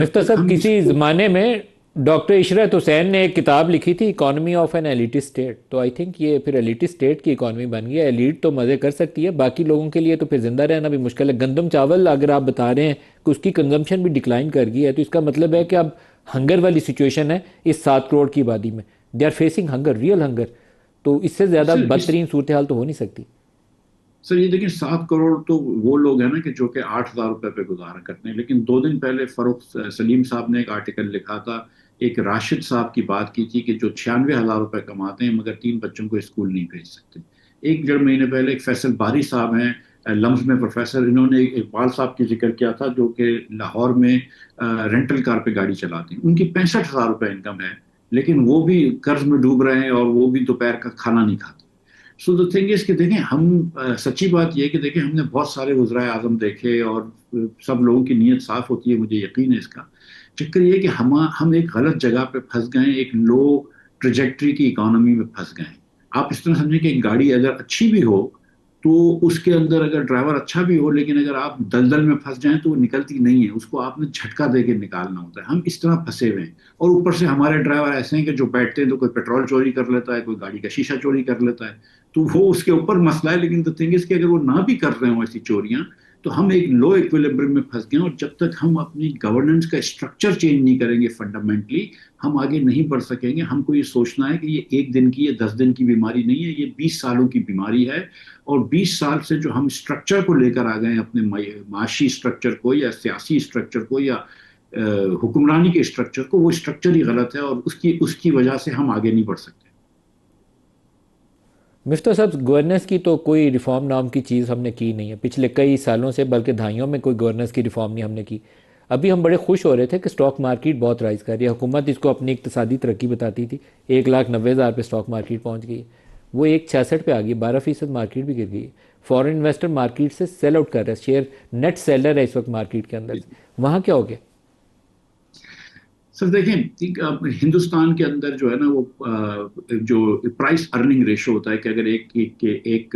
مفتہ تک صاحب، ہم اس کسی کو. زمانے میں ڈاکٹر عشرت حسین نے ایک کتاب لکھی تھی، economy of an elite state. تو آئی تھنک یہ پھر ایلیٹ اسٹیٹ کی اکانومی بن گئی ہے. ایلیٹ تو مزے کر سکتی ہے، باقی لوگوں کے لیے تو پھر زندہ رہنا بھی مشکل ہے. گندم چاول اگر آپ بتا رہے ہیں کہ اس کی کنزمپشن بھی ڈکلائن کر گئی ہے، تو اس کا مطلب ہے کہ اب ہنگر والی سچویشن ہے اس 7 کروڑ کی آبادی میں. They are facing hunger, real hunger. تو اس سے زیادہ سر بدترین صورتحال تو ہو نہیں سکتی. سر یہ دیکھیں 7 کروڑ تو وہ لوگ ہیں نا کہ جو کہ 8,000 روپے پہ گزارا کرتے ہیں. لیکن 2 دن پہلے فاروق سلیم صاحب نے ایک آرٹیکل لکھا تھا، ایک راشد صاحب کی بات کی تھی کہ جو 96,000 روپے کماتے ہیں مگر 3 بچوں کو اسکول نہیں بھیج سکتے. 1 ڈیڑھ مہینے پہلے ایک فیصل باری صاحب ہیں، لمز میں پروفیسر، انہوں نے اقبال صاحب کی ذکر کیا تھا جو کہ لاہور میں رینٹل کار پہ گاڑی چلاتے ہیں. ان کی 65,000 روپے انکم ہے، لیکن وہ بھی قرض میں ڈوب رہے ہیں اور وہ بھی دوپہر کا کھانا نہیں کھاتے. سو دا تھنگ از کہ دیکھیں ہم سچی بات یہ ہے کہ دیکھیں ہم نے بہت سارے وزرائے اعظم دیکھے اور سب لوگوں کی نیت صاف ہوتی ہے، مجھے یقین ہے اس کا. چکر یہ ہے کہ ہم ایک غلط جگہ پہ پھنس گئے ہیں، ایک لو ٹریجیکٹری کی اکانومی میں پھنس گئے ہیں. آپ اس طرح سمجھیں کہ ایک گاڑی اگر اچھی بھی ہو تو اس کے اندر اگر ڈرائیور اچھا بھی ہو، لیکن اگر آپ دلدل میں پھنس جائیں تو وہ نکلتی نہیں ہے، اس کو آپ نے جھٹکا دے کے نکالنا ہوتا ہے. ہم اس طرح پھنسے ہوئے ہیں. اور اوپر سے ہمارے ڈرائیور ایسے ہیں کہ جو بیٹھتے ہیں تو کوئی پیٹرول چوری کر لیتا ہے، کوئی گاڑی کا شیشہ چوری کر لیتا ہے. تو وہ اس کے اوپر مسئلہ ہے. لیکن دا تھنگ از کہ اگر وہ نہ بھی کر رہے ہوں ایسی چوریاں تو ہم ایک لو ایکویلبریم میں پھنس گئے ہیں. اور جب تک ہم اپنی گورننس کا اسٹرکچر چینج نہیں کریں گے فنڈامنٹلی، ہم آگے نہیں بڑھ سکیں گے. ہم کو یہ سوچنا ہے کہ یہ 1 دن کی یا 10 دن کی بیماری نہیں ہے، یہ 20 سالوں کی بیماری ہے. اور 20 سال سے جو ہم اسٹرکچر کو لے کر آ گئے ہیں، اپنے معاشی اسٹرکچر کو یا سیاسی اسٹرکچر کو یا حکمرانی کے اسٹرکچر کو، وہ اسٹرکچر ہی غلط ہے اور اس کی وجہ سے ہم آگے نہیں بڑھ سکتے. مفتہ صاحب، گورننس کی تو کوئی ریفارم نام کی چیز ہم نے کی نہیں ہے پچھلے کئی سالوں سے، بلکہ دہائیوں میں کوئی گورننس کی ریفارم نہیں ہم نے کی. ابھی ہم بڑے خوش ہو رہے تھے کہ سٹاک مارکیٹ بہت رائز کر رہی ہے. حکومت اس کو اپنی اقتصادی ترقی بتاتی تھی. 1,90,000 پہ سٹاک مارکیٹ پہنچ گئی ہے. وہ 1,66 پہ آ گئی، 12% مارکیٹ بھی گر گئی ہے. فورن انویسٹر مارکیٹ سے سیل آؤٹ کر رہا ہے، شیئر نیٹ سیلر ہے اس وقت مارکیٹ کے اندر سے. وہاں کیا ہو گیا؟ سر دیکھیں ہندوستان کے اندر جو ہے نا وہ جو پرائس ارننگ ریشو ہوتا ہے کہ اگر ایک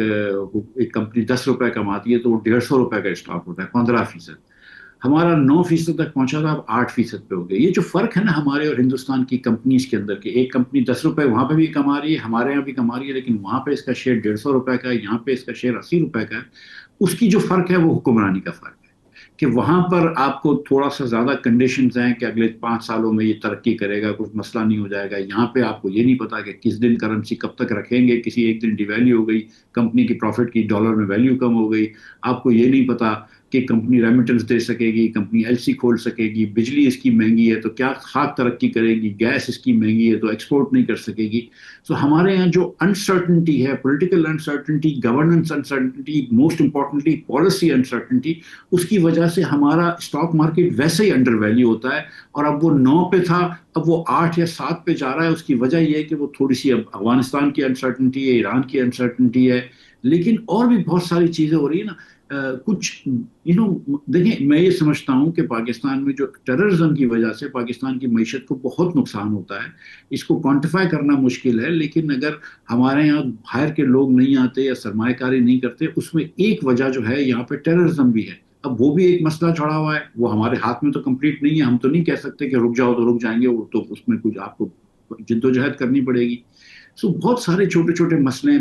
کمپنی 10 روپے کماتی ہے تو وہ 150 روپے کا اسٹاک ہوتا ہے، 15%. ہمارا 9% تک پہنچا تھا، اب 8% پہ ہو گیا. یہ جو فرق ہے نا ہمارے اور ہندوستان کی کمپنیز کے اندر، کہ ایک کمپنی 10 روپے وہاں پہ بھی کما رہی ہے، ہمارے یہاں بھی کما رہی ہے، لیکن وہاں پہ اس کا شیئر 150 روپے کا ہے، یہاں پہ اس کا شیئر 80 روپے کا ہے. اس کی جو فرق ہے وہ حکمرانی کا فرق ہے کہ وہاں پر آپ کو تھوڑا سا زیادہ کنڈیشنز ہیں کہ اگلے 5 سالوں میں یہ ترقی کرے گا، کچھ مسئلہ نہیں ہو جائے گا. یہاں پہ آپ کو یہ نہیں پتا کہ کس دن کرنسی کب تک رکھیں گے، کسی ایک دن ڈی ویلیو ہو گئی، کمپنی کی پروفٹ کی ڈالر میں ویلیو کم ہو گئی. آپ کو یہ نہیں پتا کہ کمپنی ریمیٹنس دے سکے گی، کمپنی ایل سی کھول سکے گی، بجلی اس کی مہنگی ہے تو کیا خاک ترقی کرے گی، گیس اس کی مہنگی ہے تو ایکسپورٹ نہیں کر سکے گی. سو ہمارے یہاں جو انسرٹنٹی ہے، political uncertainty, governance uncertainty, most importantly policy uncertainty, اس کی وجہ سے ہمارا اسٹاک مارکیٹ ویسے ہی انڈر ویلیو ہوتا ہے. اور اب وہ 9 پہ تھا، اب وہ 8 یا 7 پہ جا رہا ہے. اس کی وجہ یہ ہے کہ وہ تھوڑی سی اب افغانستان کی انسرٹنٹی ہے، ایران کی انسرٹنٹی ہے، لیکن اور بھی بہت ساری چیزیں ہو رہی ہیں نا. کچھ دیکھیں میں یہ سمجھتا ہوں کہ پاکستان میں جو ٹیررزم کی وجہ سے پاکستان کی معیشت کو بہت نقصان ہوتا ہے. اس کو کوانٹیفائی کرنا مشکل ہے، لیکن اگر ہمارے یہاں باہر کے لوگ نہیں آتے یا سرمایہ کاری نہیں کرتے، اس میں ایک وجہ جو ہے یہاں پہ ٹیررزم بھی ہے. اب وہ بھی ایک مسئلہ چھڑا ہوا ہے، وہ ہمارے ہاتھ میں تو کمپلیٹ نہیں ہے. ہم تو نہیں کہہ سکتے کہ رک جاؤ تو رک جائیں گے، وہ تو اس میں کچھ آپ کو جدوجہد کرنی پڑے گی. سو بہت سارے چھوٹے چھوٹے مسئلے